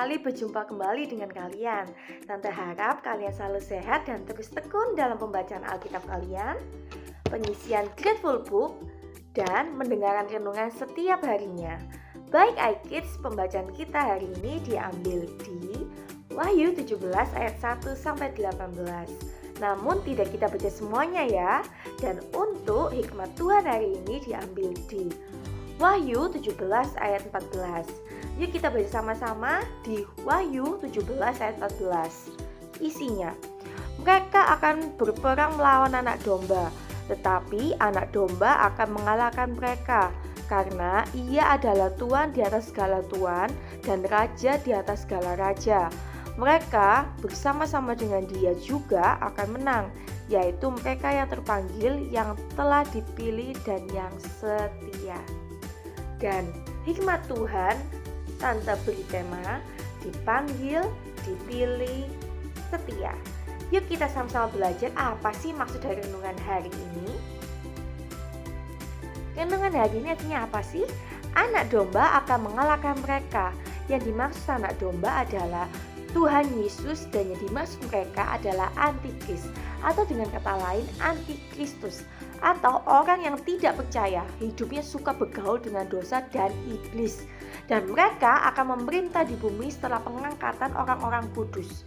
sekali berjumpa kembali dengan kalian. Tante harap kalian selalu sehat dan terus tekun dalam pembacaan Alkitab kalian, pengisian Grateful Book, dan mendengarkan renungan setiap harinya. Baik iKids, pembacaan kita hari ini diambil di Wahyu 17 ayat 1-18. Namun tidak kita baca semuanya ya. Dan untuk hikmat Tuhan hari ini diambil di Wahyu 17 ayat 14. Yuk kita baca sama-sama di Wahyu 17 ayat 14. Isinya, mereka akan berperang melawan anak domba, tetapi anak domba akan mengalahkan mereka, karena ia adalah Tuhan di atas segala Tuhan dan Raja di atas segala Raja. Mereka bersama-sama dengan dia juga akan menang, yaitu mereka yang terpanggil, yang telah dipilih dan yang setia. Dan hikmat Tuhan, Tante beri tema dipanggil, dipilih, setia. Yuk kita sama-sama belajar apa sih maksud dari renungan hari ini. Renungan hari ini artinya apa sih? Anak domba akan mengalahkan mereka. Yang dimaksud anak domba adalah Tuhan Yesus, dan yang dimaksud mereka adalah antikris, atau dengan kata lain antikristus, atau orang yang tidak percaya, hidupnya suka bergaul dengan dosa dan iblis. Dan mereka akan memerintah di bumi setelah pengangkatan orang-orang kudus.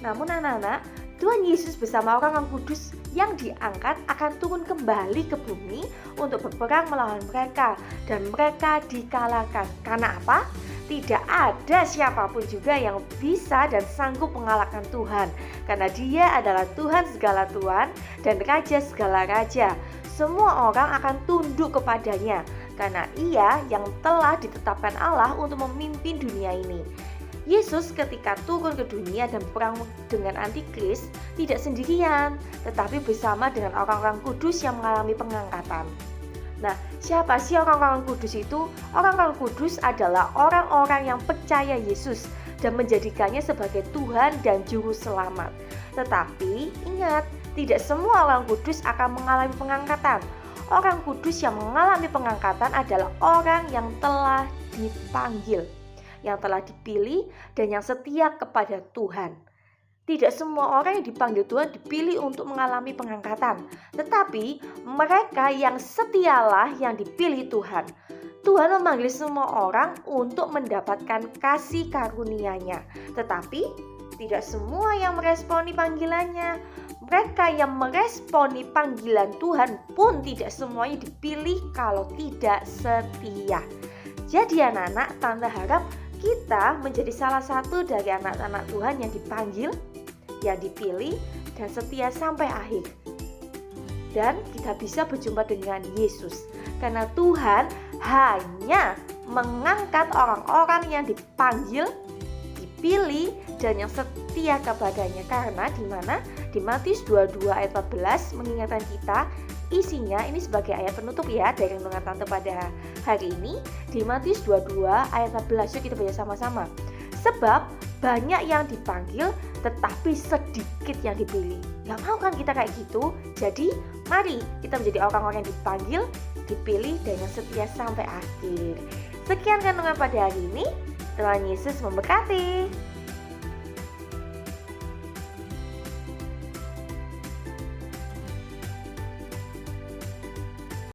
Namun anak-anak, Tuhan Yesus bersama orang-orang kudus yang diangkat akan turun kembali ke bumi untuk berperang melawan mereka, dan mereka dikalahkan. Karena apa? Tidak ada siapapun juga yang bisa dan sanggup mengalahkan Tuhan, karena dia adalah Tuhan segala Tuhan dan Raja segala Raja. Semua orang akan tunduk kepadanya, karena ia yang telah ditetapkan Allah untuk memimpin dunia ini. Yesus ketika turun ke dunia dan perang dengan antikris tidak sendirian, tetapi bersama dengan orang-orang kudus yang mengalami pengangkatan. Nah, siapa sih orang-orang kudus itu? Orang-orang kudus adalah orang-orang yang percaya Yesus dan menjadikannya sebagai Tuhan dan Juru Selamat. Tetapi ingat, tidak semua orang kudus akan mengalami pengangkatan. Orang kudus yang mengalami pengangkatan adalah orang yang telah dipanggil, yang telah dipilih, dan yang setia kepada Tuhan. Tidak semua orang yang dipanggil Tuhan dipilih untuk mengalami pengangkatan, tetapi mereka yang setialah yang dipilih Tuhan. Tuhan memanggil semua orang untuk mendapatkan kasih karunia-Nya, tetapi tidak semua yang meresponi panggilannya. Mereka yang meresponi panggilan Tuhan pun tidak semuanya dipilih kalau tidak setia. Jadi anak-anak, Tante harap kita menjadi salah satu dari anak-anak Tuhan yang dipanggil, yang dipilih, dan setia sampai akhir. Dan kita bisa berjumpa dengan Yesus, karena Tuhan hanya mengangkat orang-orang yang dipanggil, dipilih, dan yang setia kepadanya. Karena di Matius 22 ayat 14 mengingatkan kita, isinya ini sebagai ayat penutup ya dari renungan Tante pada hari ini. Di Matius 22 ayat 14, yuk kita baca sama-sama. Sebab banyak yang dipanggil, tetapi sedikit yang dipilih. Gak mau kan kita kayak gitu? Jadi mari kita menjadi orang-orang yang dipanggil, dipilih, dan yang setia sampai akhir. Sekian renungan pada hari ini. Tuhan Yesus memberkati.